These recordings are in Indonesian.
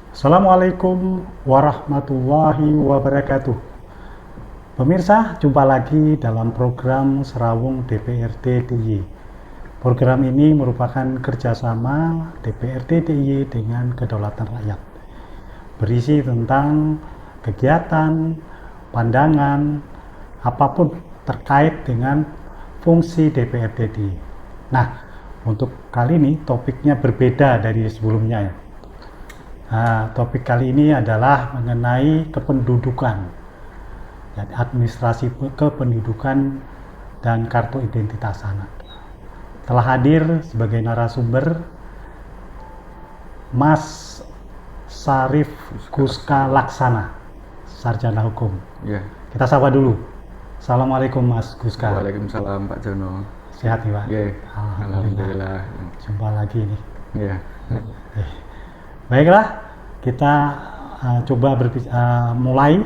Assalamualaikum warahmatullahi wabarakatuh. Pemirsa, jumpa lagi dalam program Serawung DPRD DIY. Program ini merupakan kerjasama DPRD DIY dengan Kedaulatan Rakyat. Berisi tentang kegiatan, pandangan, apapun terkait dengan fungsi DPRD DIY. Nah, untuk kali ini topiknya berbeda dari sebelumnya ya. Nah, topik kali ini adalah mengenai kependudukan, jadi administrasi kependudukan dan kartu identitas anak. Telah hadir sebagai narasumber Mas Sarif Guska Laksana, Sarjana Hukum. Ya. Kita sapa dulu. Assalamualaikum Mas Guska. Waalaikumsalam Pak Jono. Sehat nih Pak? Ya. Alhamdulillah. Jumpa lagi nih. Ya. Baiklah, kita coba mulai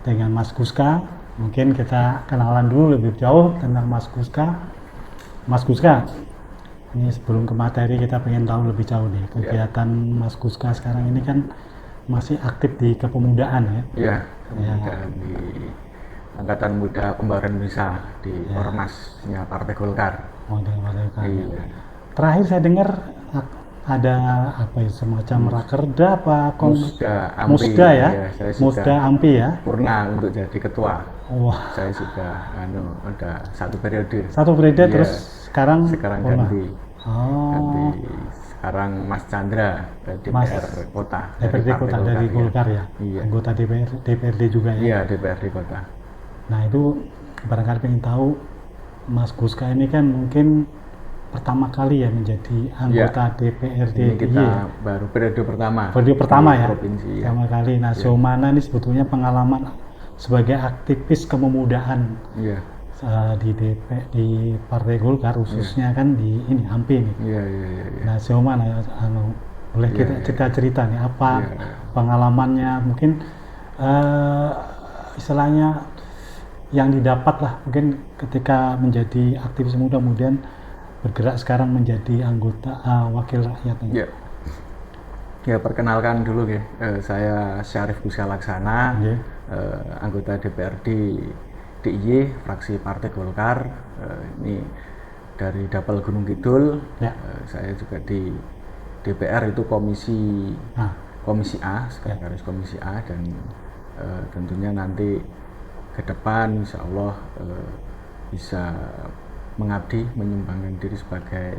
dengan Mas Guska. Mungkin kita kenalan dulu lebih jauh tentang Mas Guska. Mas Guska, ini sebelum ke materi kita pengen tahu lebih jauh nih kegiatan Mas Guska sekarang ini kan masih aktif di kepemudaan ya? Ya. Di Angkatan Muda Pembaruan Indonesia di Ormasnya Partai Golkar. Oh, dengan Partai Golkar. Iya. Terakhir saya dengar ada apa ya, semacam rakerda apa Musda ya, Musda Ampi ya, purna untuk jadi ketua. Wah, saya sudah udah satu periode terus sekarang ganti sekarang Mas Chandra DPR Kota DPRD Kota dari Golkar ya, iya. Anggota DPRD juga ya. Iya, DPRD Kota. Nah itu barangkali pengen tahu Mas Guska ini kan mungkin pertama kali ya menjadi anggota DPRD. Ini kita baru periode pertama ya, provinsi pertama kali. Nah sejauh mana ini sebetulnya pengalaman sebagai aktivis kemudaan di Partai Golkar khususnya kan di ini Ampi nih. Nah sejauh mana boleh kita cerita nih apa pengalamannya, mungkin istilahnya yang didapat lah mungkin ketika menjadi aktivis muda kemudian bergerak sekarang menjadi anggota wakil rakyat ini. Ya, perkenalkan dulu ya, saya Syarif Guska Laksana, anggota DPRD DIY fraksi Partai Golkar. Ini dari Dapil Gunung Kidul. Saya juga di DPR itu komisi A, sekretaris komisi A, dan tentunya nanti ke depan insya Allah bisa mengabdi, menyumbangkan diri sebagai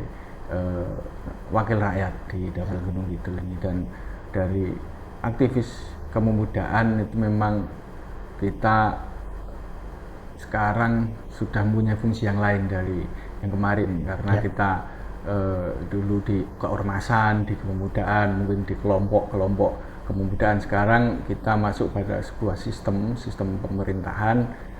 wakil rakyat di Dapil Gunung Kidul ini. Dan dari aktivis kemudaan itu memang kita sekarang sudah punya fungsi yang lain dari yang kemarin, karena kita dulu di keormasan, di kemudaan, mungkin di kelompok kemudaan. Sekarang kita masuk pada sebuah sistem pemerintahan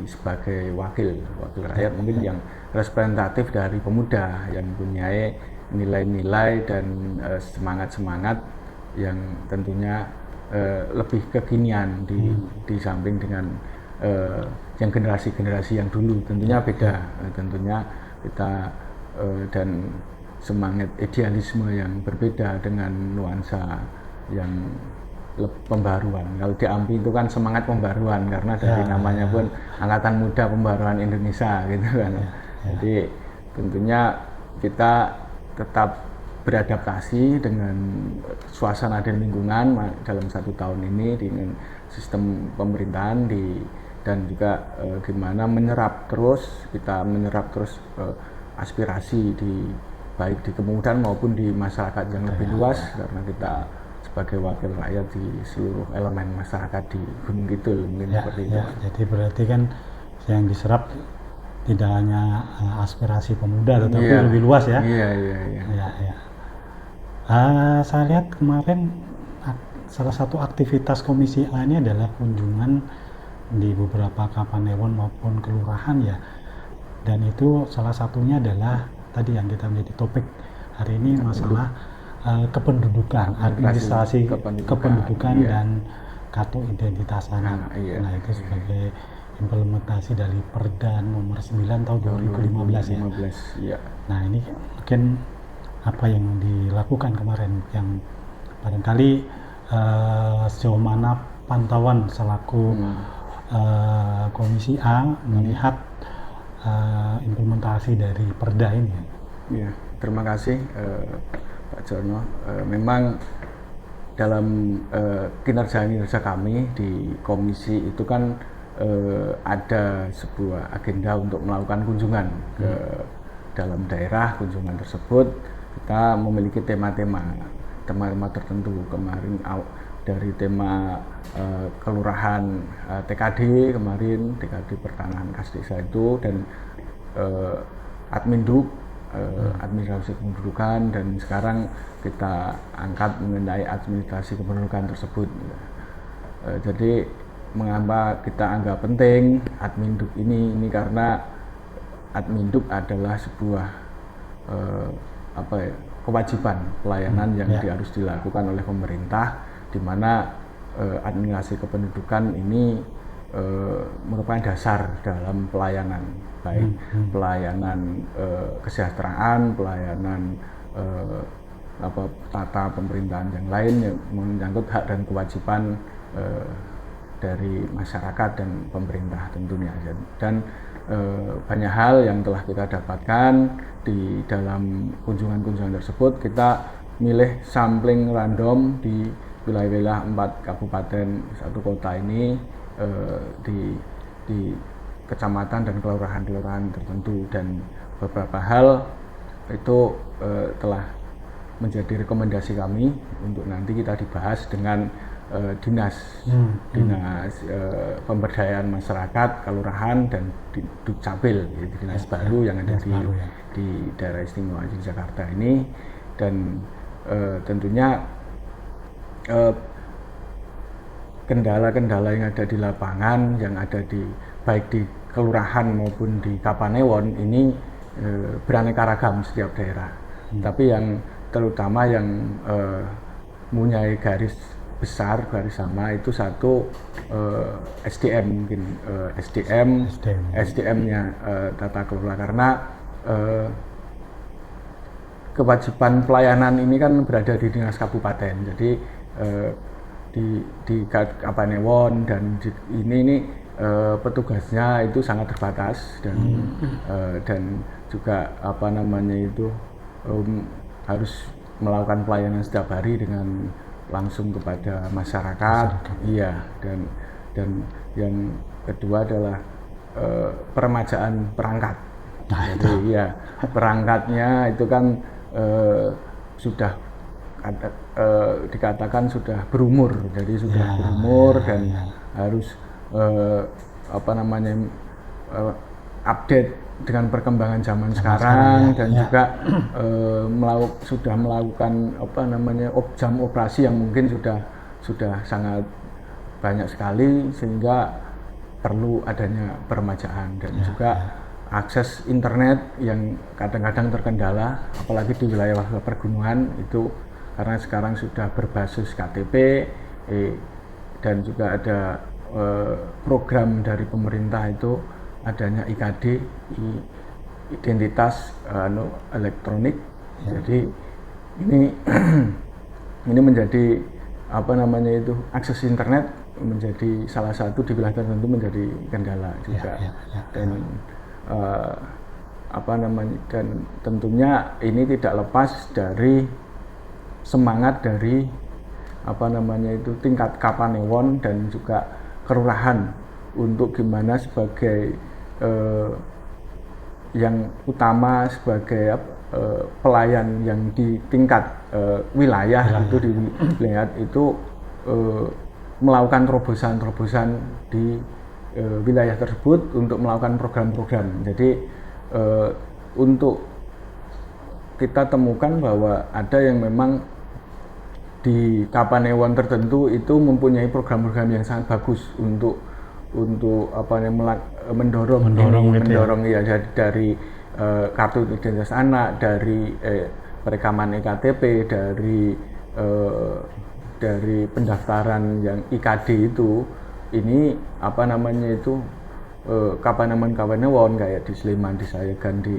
sebagai wakil rakyat, mungkin yang representatif dari pemuda yang mempunyai nilai-nilai dan semangat yang tentunya lebih kekinian di samping dengan yang generasi yang dulu tentunya beda, tentunya kita dan semangat idealisme yang berbeda dengan nuansa yang pembaruan. Kalau di Ampi itu kan semangat pembaruan karena dari namanya pun Angkatan Muda Pembaruan Indonesia gitu kan. Jadi tentunya kita tetap beradaptasi dengan suasana dan lingkungan dalam 1 tahun ini dengan sistem pemerintahan dan juga gimana menyerap terus aspirasi baik di kemudaan maupun di masyarakat yang lebih luas, karena kita sebagai wakil rakyat di seluruh elemen masyarakat di Gunung Kidul mungkin seperti itu. Jadi berarti kan yang diserap tidak hanya aspirasi pemuda tetapi lebih luas ya. Saya lihat kemarin salah satu aktivitas Komisi A ini adalah kunjungan di beberapa kapanewon maupun kelurahan ya, dan itu salah satunya adalah tadi yang kita menjadi topik hari ini, masalah kependudukan, administrasi kependudukan dan kartu identitas anak. Nah itu sebagai implementasi dari Perda nomor 9 tahun 2015 ya. Nah ini mungkin apa yang dilakukan kemarin yang barangkali sejauh mana pantauan selaku Komisi A melihat implementasi dari Perda ini? Ya, terima kasih Pak Jono. Memang dalam kinerja kami di komisi itu kan ada sebuah agenda untuk melakukan kunjungan ke dalam daerah. Kunjungan tersebut kita memiliki tema-tema tertentu. Kemarin dari tema kelurahan TKD kemarin, TKD pertanahan kas desa itu, dan Adminduk, administrasi kependudukan, dan sekarang kita angkat mengenai administrasi kependudukan tersebut. Jadi mengapa kita anggap penting Adminduk ini karena Adminduk adalah sebuah kewajiban pelayanan yang harus dilakukan oleh pemerintah, di mana administrasi kependudukan ini merupakan dasar dalam pelayanan, baik pelayanan kesejahteraan, pelayanan tata pemerintahan yang lain yang menyangkut hak dan kewajiban dari masyarakat dan pemerintah tentunya. Dan banyak hal yang telah kita dapatkan di dalam kunjungan-kunjungan tersebut. Kita milih sampling random di wilayah-wilayah 4 kabupaten 1 kota ini, di kecamatan dan kelurahan-kelurahan tertentu, dan beberapa hal itu telah menjadi rekomendasi kami untuk nanti kita dibahas dengan dinas pemberdayaan masyarakat, kelurahan, dan Dukcapil, yaitu dinas baru yang ada di daerah istimewa Yogyakarta ini. Dan tentunya kendala-kendala yang ada di lapangan, yang ada baik di kelurahan maupun di Kapanewon ini beraneka ragam setiap daerah. Tapi yang terutama yang mempunyai garis besar, garis sama, itu satu SDM, mungkin SDM-nya tata kelola, karena kewajiban pelayanan ini kan berada di dinas kabupaten. Jadi di Kapanewon dan ini petugasnya itu sangat terbatas, dan juga harus melakukan pelayanan setiap hari dengan langsung kepada masyarakat. Iya, dan yang kedua adalah peremajaan perangkat. Jadi ya, perangkatnya itu kan sudah dikatakan sudah berumur, jadi sudah berumur dan harus update dengan perkembangan zaman sekarang, dan juga sudah melakukan jam operasi yang mungkin sudah sangat banyak sekali, sehingga perlu adanya peremajaan. Dan juga akses internet yang kadang-kadang terkendala, apalagi di wilayah pergunungan itu, karena sekarang sudah berbasis KTP, dan juga ada program dari pemerintah itu adanya IKD, identitas elektronik. Jadi ini menjadi akses internet menjadi salah satu di wilayah tertentu menjadi kendala juga. Dan dan tentunya ini tidak lepas dari semangat dari tingkat Kapanewon dan juga kelurahan untuk gimana sebagai yang utama, sebagai pelayan yang di tingkat wilayah itu dilihat itu melakukan terobosan-terobosan di wilayah tersebut untuk melakukan program-program. Jadi untuk kita temukan bahwa ada yang memang di Kapanewon tertentu itu mempunyai program-program yang sangat bagus untuk mendorong ya, dari kartu identitas anak, dari perekaman EKTP, dari pendaftaran yang IKD itu. Ini Kapanewon kayak di Sleman, di Sayegan, di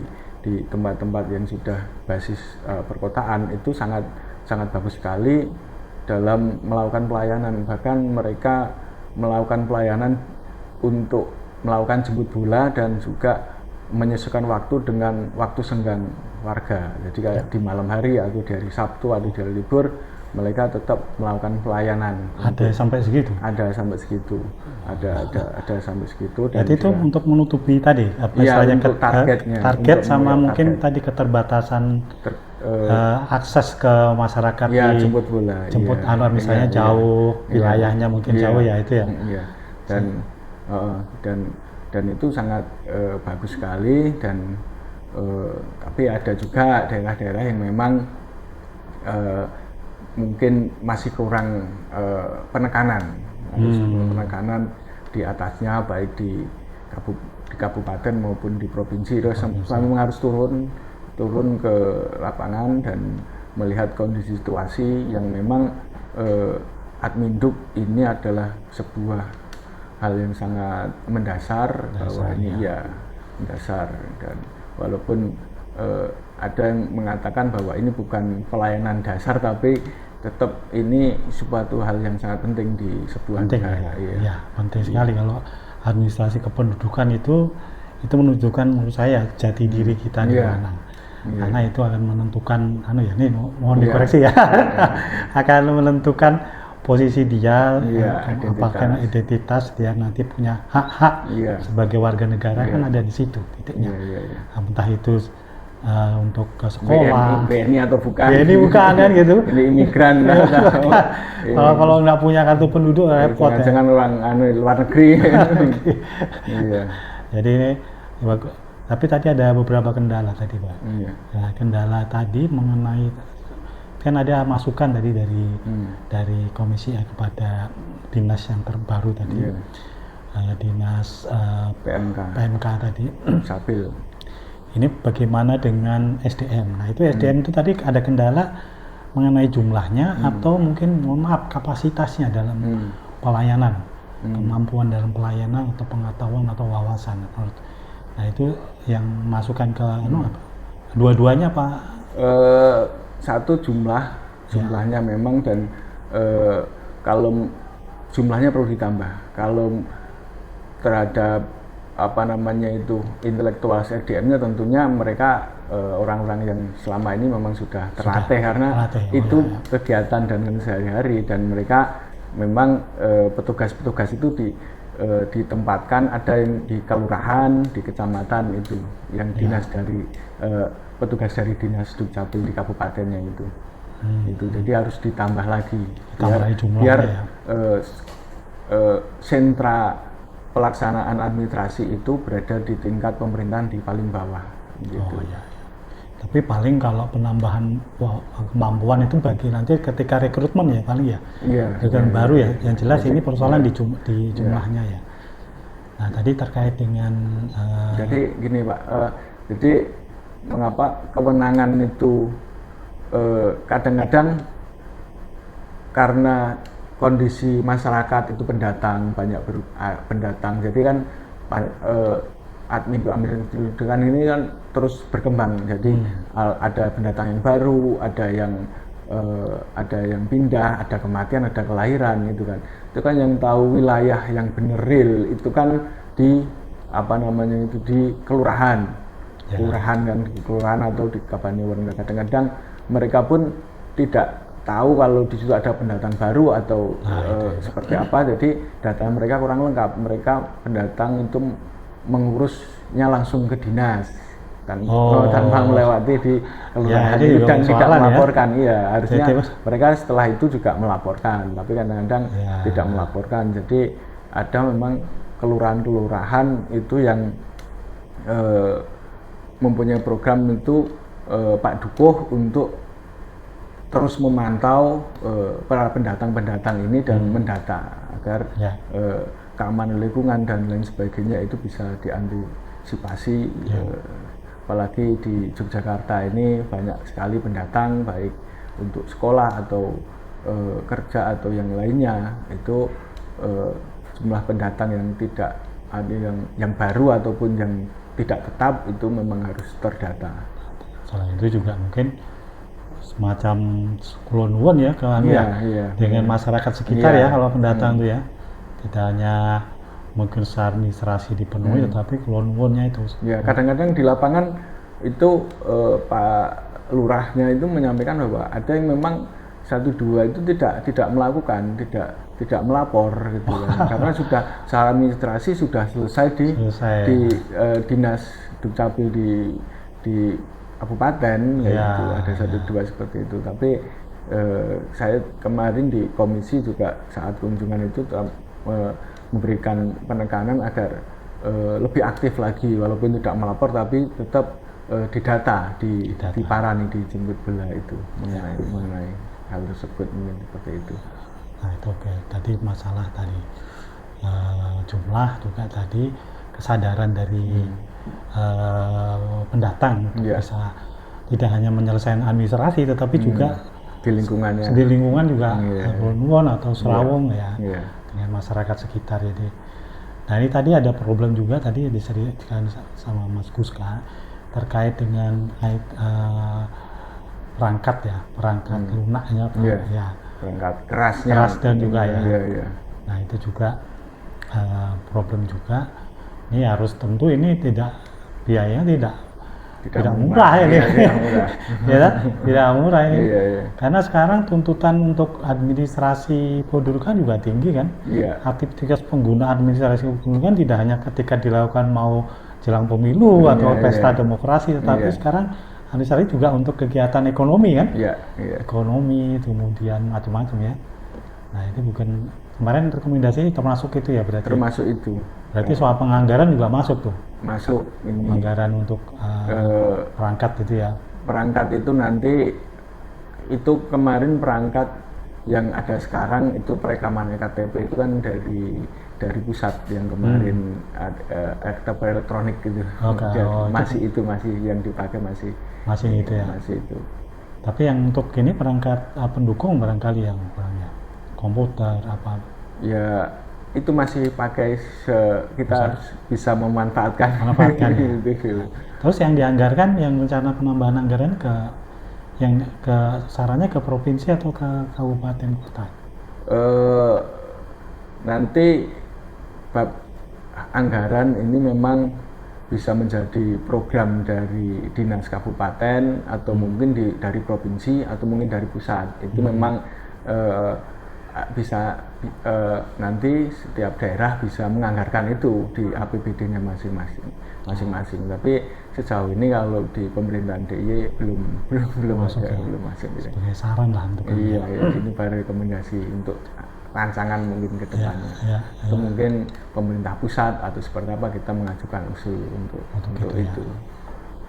tempat-tempat yang sudah basis perkotaan itu sangat bagus sekali. dalam melakukan pelayanan. Bahkan mereka melakukan pelayanan untuk melakukan jemput bola dan juga menyesuaikan waktu dengan waktu senggang warga. Jadi kayak di malam hari atau di hari Sabtu atau di hari libur, mereka tetap melakukan pelayanan. Ada sampai segitu? Ada sampai segitu. Ada sampai segitu. Jadi itu untuk menutupi tadi apa ya, istilahnya targetnya, target untuk sama mungkin target. tadi keterbatasan akses ke masyarakat ya, di jemput bola. jemput ya, misalnya jauh, wilayahnya mungkin jauh ya itu ya. Iya. Dan itu sangat bagus sekali dan tapi ada juga daerah-daerah yang memang mungkin masih kurang penekanan, penekanan di atasnya baik di kabupaten maupun di provinsi. Terus memang harus turun ke lapangan dan melihat kondisi situasi yang memang Adminduk ini adalah sebuah hal yang sangat mendasar, bahwa ini ya mendasar. Dan walaupun ada yang mengatakan bahwa ini bukan pelayanan dasar, tapi tetap ini suatu hal yang sangat penting di sebuah negara. Ya, penting sekali kalau administrasi kependudukan itu menunjukkan menurut saya jati diri kita di mana. Karena itu akan menentukan ini mohon dikoreksi ya. Akan menentukan posisi dia, apakah identitas dia nanti punya hak-hak sebagai warga negara kan ada di situ titiknya. Entah itu untuk ke sekolah, BNI atau bukan? BNI bukan kan gitu. Ini imigran atau kalau nggak punya kartu penduduk repot ya. Jangan orang luar negeri. Jadi ini tapi tadi ada beberapa kendala tadi Pak. Nah, kendala tadi mengenai kan ada masukan tadi dari komisi kepada dinas yang terbaru tadi, dinas PMK tadi. Sapil. Ini bagaimana dengan SDM? Nah itu SDM itu tadi ada kendala mengenai jumlahnya atau mungkin mohon maaf kapasitasnya dalam pelayanan, kemampuan dalam pelayanan atau pengetahuan atau wawasan. Nah itu yang masukan ke dua-duanya Pak. Satu jumlahnya memang, dan kalau jumlahnya perlu ditambah. Kalau terhadap intelektual SDM-nya tentunya mereka orang-orang yang selama ini memang sudah terlatih karena itu kegiatan dan sehari-hari, dan mereka memang petugas-petugas itu ditempatkan, ada yang di kelurahan, di kecamatan itu yang dinas dari petugas dari dinas Dukcapil di kabupatennya itu. Jadi harus ditambah lagi biar sentra pelaksanaan administrasi itu berada di tingkat pemerintahan di paling bawah gitu. Tapi paling kalau penambahan kemampuan itu bagi nanti ketika rekrutmen ya paling ya. Rekrutmen baru ya. Yang jelas ini persoalan di jumlahnya ya. Nah tadi terkait dengan jadi gini Pak, jadi mengapa kewenangan itu kadang-kadang karena kondisi masyarakat itu pendatang, banyak pendatang, jadi kan Adminduk dengan ini kan terus berkembang, jadi ada pendatang yang baru, ada yang pindah, ada kematian, ada kelahiran gitu kan. Itu kan yang tahu wilayah yang bener real itu kan di di kelurahan atau di Kapanewon. Kadang-kadang mereka pun tidak tahu kalau di situ ada pendatang baru atau seperti apa, jadi data mereka kurang lengkap. Mereka pendatang itu mengurusnya langsung ke dinas kan, tanpa melewati di kelurahan dan tidak melaporkan. Harusnya mereka setelah itu juga melaporkan, tapi kadang-kadang tidak melaporkan. Jadi ada memang kelurahan-kelurahan itu yang mempunyai program itu Pak Dukuh untuk terus memantau para pendatang-pendatang ini dan mendata agar keamanan lingkungan dan lain sebagainya itu bisa diantisipasi. Apalagi di Yogyakarta ini banyak sekali pendatang, baik untuk sekolah atau kerja atau yang lainnya. Itu jumlah pendatang yang tidak ada yang baru ataupun yang tidak tetap itu memang harus terdata. Selain itu juga mungkin semacam kulon ya ke anu ya, Iya. dengan masyarakat sekitar Iya. ya kalau pendatang tuh ya. Tidak hanya mungkin secara administrasi dipenuhi, tetapi kulon-kulonnya itu. Ya, kadang-kadang di lapangan itu Pak Lurahnya itu menyampaikan bahwa ada yang memang 1-2 itu tidak melakukan, tidak melapor gitu kan. Karena sudah secara administrasi sudah selesai di Selesai. dinas dukcapil di kabupaten kayak Ya, gitu, ada 1-2 seperti itu. Tapi saya kemarin di komisi juga saat kunjungan itu memberikan penekanan agar lebih aktif lagi, walaupun tidak melapor tapi tetap didata, diparani, dijemput belah itu mengenai hal tersebut, mungkin seperti itu. Nah itu oke. Tadi masalah tadi jumlah juga tadi kesadaran dari pendatang untuk Iya. bisa tidak hanya menyelesaikan administrasi, tetapi juga Di lingkungannya. di lingkungan juga Iya. Kulon atau Serawong ya, Iya. dengan masyarakat sekitar. Jadi, nah ini tadi ada problem juga tadi diceritakan sama Mas Guska terkait dengan perangkat lunaknya, Iya. ya Perangkat kerasnya. keras dan juga ya. Iya, iya. Nah itu juga problem juga. Ini harus tentu ini biayanya tidak murah ya, Iya, tidak murah. ya kan? Tidak murah ini. Iya, iya. Karena sekarang tuntutan untuk administrasi kependudukan juga tinggi kan. Iya. Aktivitas pengguna administrasi kependudukan tidak hanya ketika dilakukan mau jelang pemilu atau Iya, pesta iya. demokrasi, tetapi Iya. sekarang administrasi juga untuk kegiatan ekonomi kan. Iya, iya. Ekonomi kemudian macam-macam ya. Nah itu bukan kemarin rekomendasi termasuk itu ya berarti. Termasuk itu. Berarti soal penganggaran juga masuk tuh. Masuk ini. Anggaran untuk perangkat itu ya. Perangkat itu nanti itu kemarin perangkat yang ada sekarang itu perekaman KTP itu kan dari pusat yang kemarin KTP elektronik gitu. Oke, Masih yang dipakai masih itu ya. Masih itu. Tapi yang untuk ini perangkat pendukung barangkali yang kurangnya komputer apa. Ya itu masih pakai kita harus bisa memanfaatkan ya. Gitu. Terus yang dianggarkan, yang rencana penambahan anggaran sarannya ke provinsi atau ke kabupaten kota? Nanti bab anggaran ini memang bisa menjadi program dari dinas kabupaten atau mungkin dari provinsi atau mungkin dari pusat. Itu memang bisa nanti setiap daerah bisa menganggarkan itu di APBD-nya masing-masing. Tapi sejauh ini kalau di pemerintahan DIY belum masuk. Sebagai saran lah untuk Iya, ini baru rekomendasi untuk rancangan mungkin ke depannya. Itu mungkin pemerintah pusat atau seperti apa kita mengajukan usul untuk itu.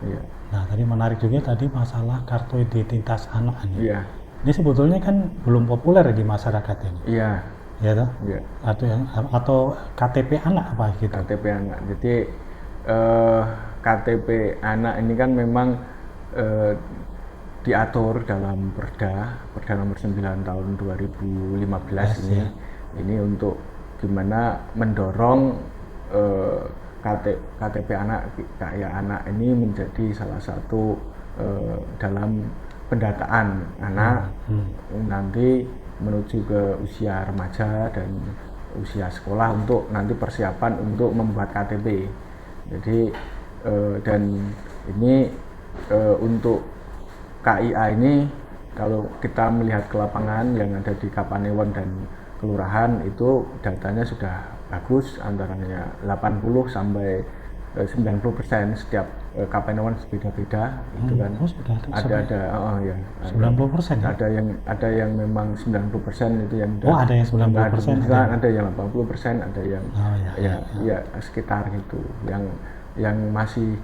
Iya. Nah, tadi menarik juga tadi masalah kartu identitas anak ini. Iya. Ini sebetulnya kan belum populer di masyarakat ini. Iya. Ya toh? Iya. Atau KTP anak apa gitu. KTP anak. Jadi KTP anak ini kan memang diatur dalam Perda nomor 9 tahun 2015 ini. Ya. Ini untuk gimana mendorong KTP anak ini menjadi salah satu dalam pendataan anak nanti menuju ke usia remaja dan usia sekolah untuk nanti persiapan untuk membuat KTP. Jadi dan ini untuk KIA ini kalau kita melihat ke lapangan yang ada di Kapanewon dan kelurahan itu datanya sudah bagus, antaranya 80 sampai 90% setiap Kapanewon beda-beda itu kan. Ada ya. 90% ya? Ada yang memang 90% itu yang ada yang 90%. Ada yang 80%, ada yang ya sekitar gitu. Yang masih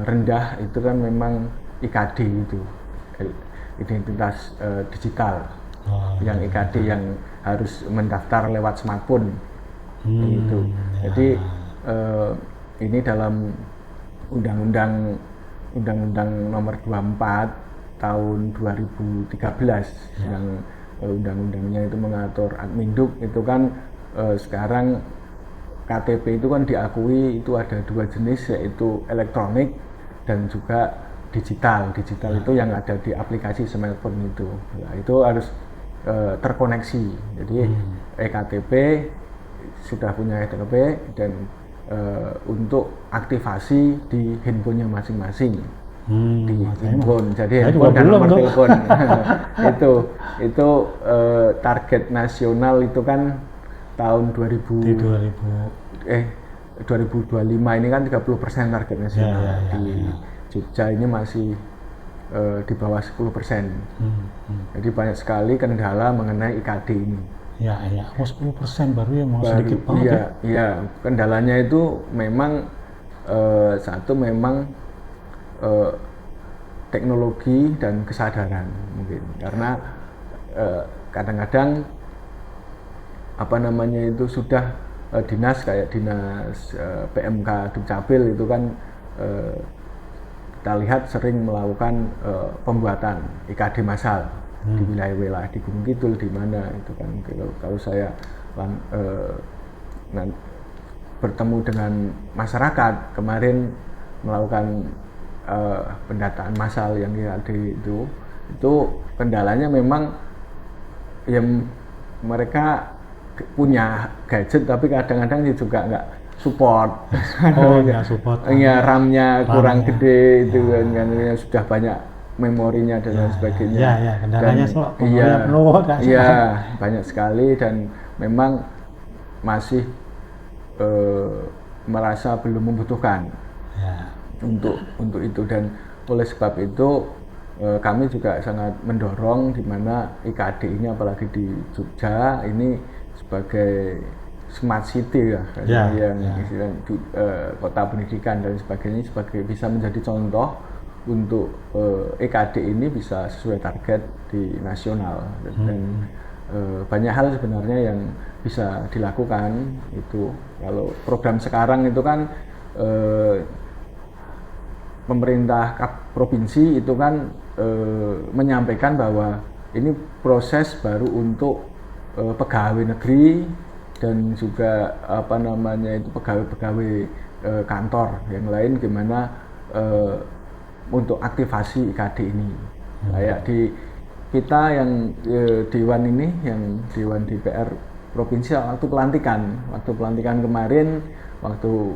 rendah itu kan memang IKD itu. Identitas digital. Yang IKD yang harus mendaftar lewat smartphone. Gitu. Jadi ini dalam Undang-Undang nomor 24 tahun 2013 yang undang-undangnya itu mengatur Adminduk itu kan sekarang KTP itu kan diakui itu ada 2 jenis, yaitu elektronik dan juga digital itu yang ada di aplikasi smartphone itu. Nah, itu harus terkoneksi. Jadi eKTP sudah punya eKTP dan untuk aktivasi di handphonenya masing-masing. Di handphone, jadi handphone dan nomor telepon. itu target nasional itu kan tahun 2025 ini kan 30% target nasional. Di Jogja ini masih di bawah 10%. Jadi banyak sekali kendala mengenai IKD ini. Ya, 10% baru ya, mau sedikit banget. Iya, kendalanya itu memang satu memang teknologi dan kesadaran mungkin, karena kadang-kadang itu sudah dinas kayak dinas PMK Dukcapil itu kan kita lihat sering melakukan pembuatan IKD massal di wilayah-wilayah di Gunung Kidul di mana itu kan. Kalau saya bertemu dengan masyarakat kemarin melakukan pendataan massal yang IKD itu kendalanya memang yang mereka punya gadget tapi kadang-kadang juga nggak support. Iya, RAM-nya kurang gede itu kan sudah banyak memorinya dan lain sebagainya. Iya, kendalanya penuh. Iya, banyak sekali dan memang masih merasa belum membutuhkan untuk itu, dan oleh sebab itu kami juga sangat mendorong di mana IKD ini apalagi di Jogja ini sebagai smart city yang kota pendidikan dan sebagainya, sebagai bisa menjadi contoh untuk IKD ini bisa sesuai target di nasional dan banyak hal sebenarnya yang bisa dilakukan itu. Kalau program sekarang itu kan pemerintah provinsi itu kan menyampaikan bahwa ini proses baru untuk pegawai negeri dan juga pegawai-pegawai kantor yang lain, gimana untuk aktivasi IKD ini. Kayak di kita yang dewan ini, yang dewan DPR provinsi waktu pelantikan kemarin, waktu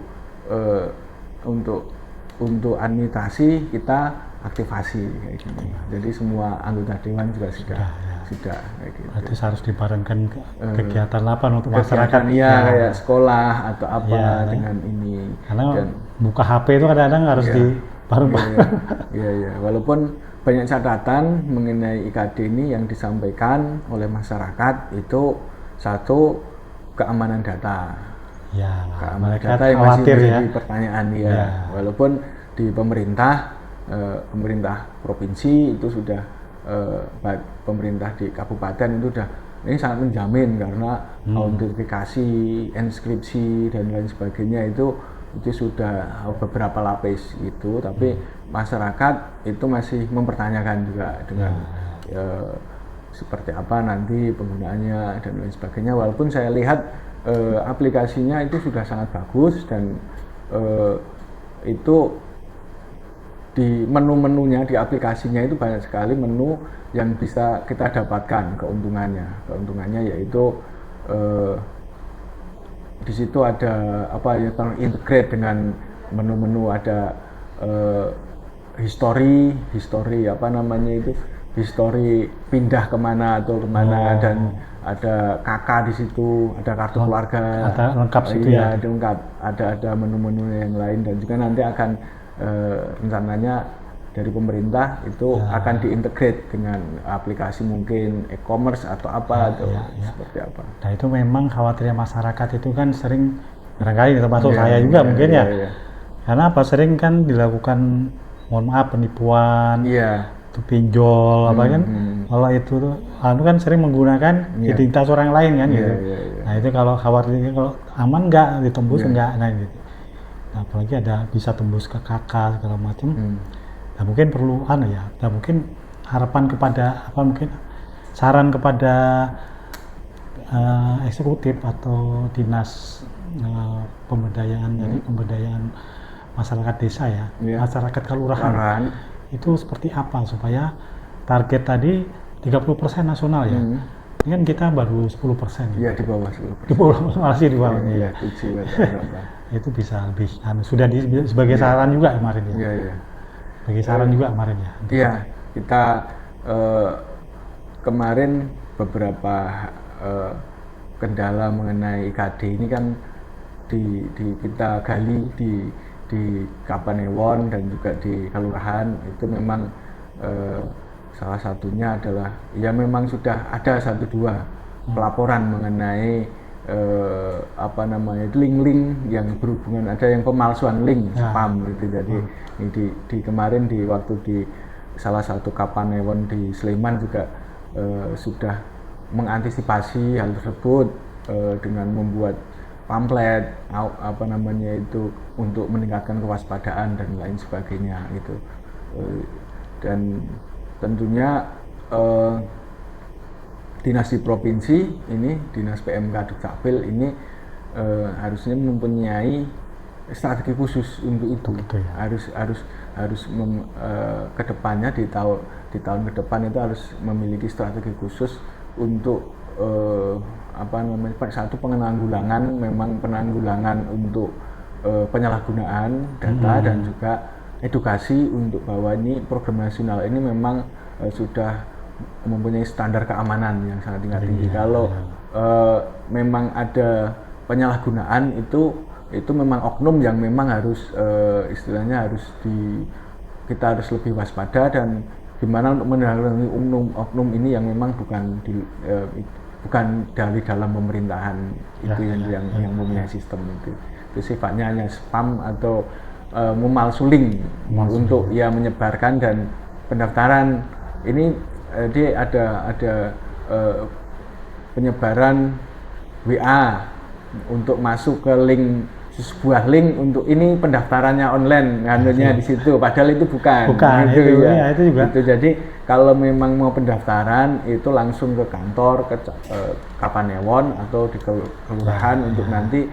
untuk administrasi kita aktivasi kayak gini. Jadi semua anggota dewan juga sudah kayak gitu. Berarti harus dibarengkan kegiatan apa untuk masyarakat? Iya, kayak sekolah atau apa dengan ini. Karena buka HP itu kadang-kadang harus dibareng-bareng. Iya. Walaupun banyak catatan mengenai IKD ini yang disampaikan oleh masyarakat itu satu, keamanan data. Keamanan data yang masih menjadi pertanyaan walaupun di pemerintah provinsi itu sudah baik pemerintah di kabupaten itu sudah ini sangat menjamin, karena autentifikasi, inskripsi dan lain sebagainya itu sudah beberapa lapis itu, tapi masyarakat itu masih mempertanyakan juga dengan seperti apa nanti penggunaannya dan lain sebagainya. Walaupun saya lihat aplikasinya itu sudah sangat bagus dan itu di menu-menunya di aplikasinya itu banyak sekali menu yang bisa kita dapatkan keuntungannya yaitu di situ ada integrate dengan menu-menu, ada history history pindah kemana atau kemana, dan ada kakak di situ, ada kartu keluarga, ada lengkap situ lengkap, ada menu-menu yang lain, dan juga nanti akan rencananya dari pemerintah itu akan diintegrate dengan aplikasi mungkin e-commerce atau apa seperti apa. Nah itu memang khawatirnya masyarakat itu kan sering, barangkali termasuk saya juga mungkin karena sering kan dilakukan, mohon maaf, penipuan, itu pinjol kalau itu kan sering menggunakan identitas orang lain kan gitu. Nah itu kalau khawatirnya kalau aman nggak ditembus nggak, gitu. Nah, apalagi bisa tembus ke kakak segala macam. Nah, mungkin perlu mungkin harapan kepada mungkin saran kepada eksekutif atau dinas pemberdayaan dari pemberdayaan masyarakat desa masyarakat kelurahan itu seperti apa supaya target tadi 30% nasional ya. Ini kan kita baru 10%. Iya, di bawah 10%. Di bawah, masih di bawahnya Iya, ya. 7 atau berapa. Itu bisa lebih sudah sebagai saran juga kemarin ya. Iya, iya. Sebagai saran juga kemarin ya. Iya, kita kemarin beberapa kendala mengenai IKD ini kan kita gali di Kapanewon dan juga di Kelurahan. Itu memang salah satunya adalah ya memang sudah ada 1-2 pelaporan mengenai link-link yang berhubungan, ada yang pemalsuan link, spam gitu. Jadi di kemarin waktu di salah satu Kapanewon di Sleman juga sudah mengantisipasi hal tersebut dengan membuat pamflet untuk meningkatkan kewaspadaan dan lain sebagainya gitu. Dan tentunya dinas di provinsi ini, dinas PMK Dukcapil ini harusnya mempunyai strategi khusus untuk itu. Betul, ya. Harus kedepannya di tahun ke depan itu harus memiliki strategi khusus untuk satu penanggulangan untuk penyalahgunaan data dan juga edukasi untuk bahwa ini program nasional ini memang sudah mempunyai standar keamanan yang sangat tinggi. Kalau memang ada penyalahgunaan itu memang oknum yang memang harus istilahnya kita harus lebih waspada, dan gimana untuk menangani oknum ini yang memang bukan dari dalam pemerintahan yang mempunyai sistem itu sifatnya hanya spam atau memalsu link untuk menyebarkan. Dan pendaftaran ini dia ada penyebaran WA untuk masuk ke sebuah link untuk ini pendaftarannya online, di situ, padahal itu bukan itu juga. Gitu. Jadi kalau memang mau pendaftaran itu langsung ke kantor, ke Kapanewon atau di kelurahan untuk nanti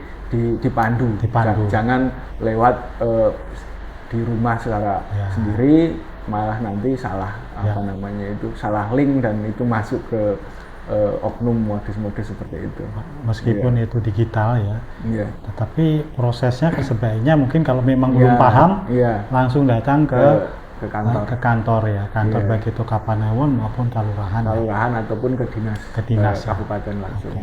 dipandu. Jangan lewat di rumah secara sendiri, malah nanti salah salah link dan itu masuk ke oknum modus-modus seperti itu. Meskipun itu digital ya, tetapi prosesnya sebaiknya mungkin kalau memang belum paham, langsung datang ke kantor baik itu Kapanewon maupun kelurahan ataupun ke dinas kabupaten langsung.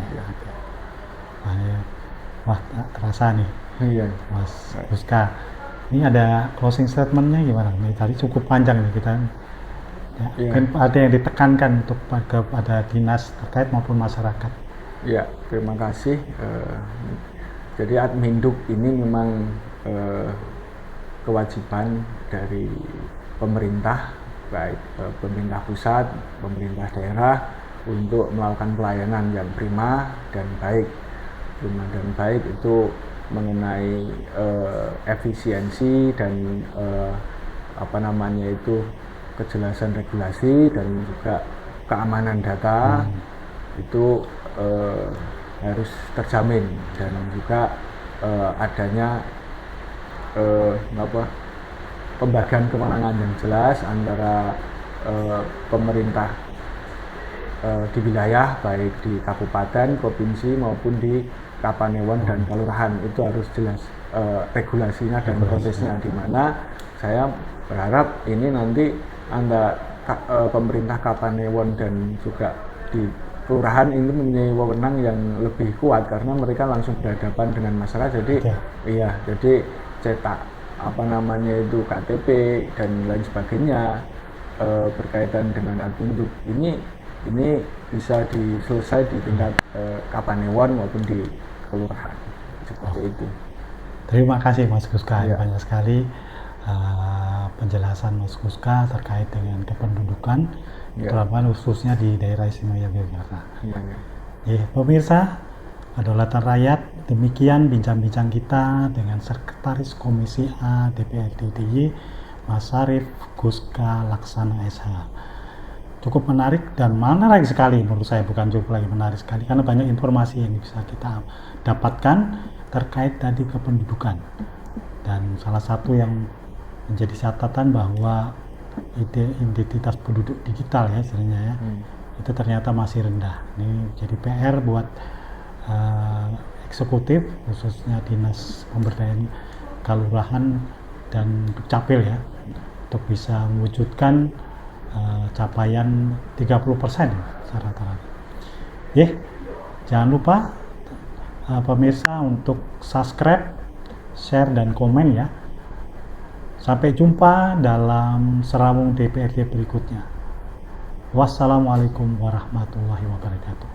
Wah, terasa nih, Mas Guska. Ini ada closing statementnya gimana? Ini tadi cukup panjang nih kita. Mungkin ada yang ditekankan untuk pada dinas terkait maupun masyarakat. Ya, terima kasih. Jadi Adminduk ini memang kewajiban dari pemerintah, baik pemerintah pusat, pemerintah daerah, untuk melakukan pelayanan yang prima dan baik. Prima dan baik itu mengenai efisiensi dan kejelasan regulasi dan juga keamanan data itu harus terjamin, dan juga adanya pembagian kewenangan yang jelas antara pemerintah di wilayah, baik di kabupaten, provinsi maupun di Kapanewon dan kelurahan. Itu harus jelas regulasinya dan prosesnya, di mana saya berharap ini nanti antara pemerintah Kapanewon dan juga di kelurahan ini mempunyai wewenang yang lebih kuat, karena mereka langsung berhadapan dengan masyarakat. Jadi jadi cetak KTP dan lain sebagainya berkaitan dengan Adminduk ini bisa diselesai di tingkat Kapanewon maupun di kelurahan, seperti itu. Terima kasih Mas Guska, banyak sekali penjelasan Mas Guska terkait dengan kependudukan, terutama khususnya di daerah istimewa Yogyakarta. Pemirsa Kedaulatan Rakyat, demikian bincang-bincang kita dengan Sekretaris Komisi A DPRD DIY Mas Syarif Guska Laksana SH. Cukup menarik dan menarik sekali menurut saya, bukan cukup lagi menarik sekali, karena banyak informasi yang bisa kita dapatkan terkait tadi kependudukan. Dan salah satu yang menjadi catatan bahwa identitas penduduk digital ya istilahnya ya, itu ternyata masih rendah. Ini jadi PR buat eksekutif, khususnya Dinas Pemberdayaan Kelurahan dan Dukcapil ya, untuk bisa mewujudkan capaian 30% rata-rata. Jangan lupa pemirsa untuk subscribe, share, dan komen ya. Sampai jumpa dalam Serawung DPRD berikutnya. Wassalamualaikum warahmatullahi wabarakatuh.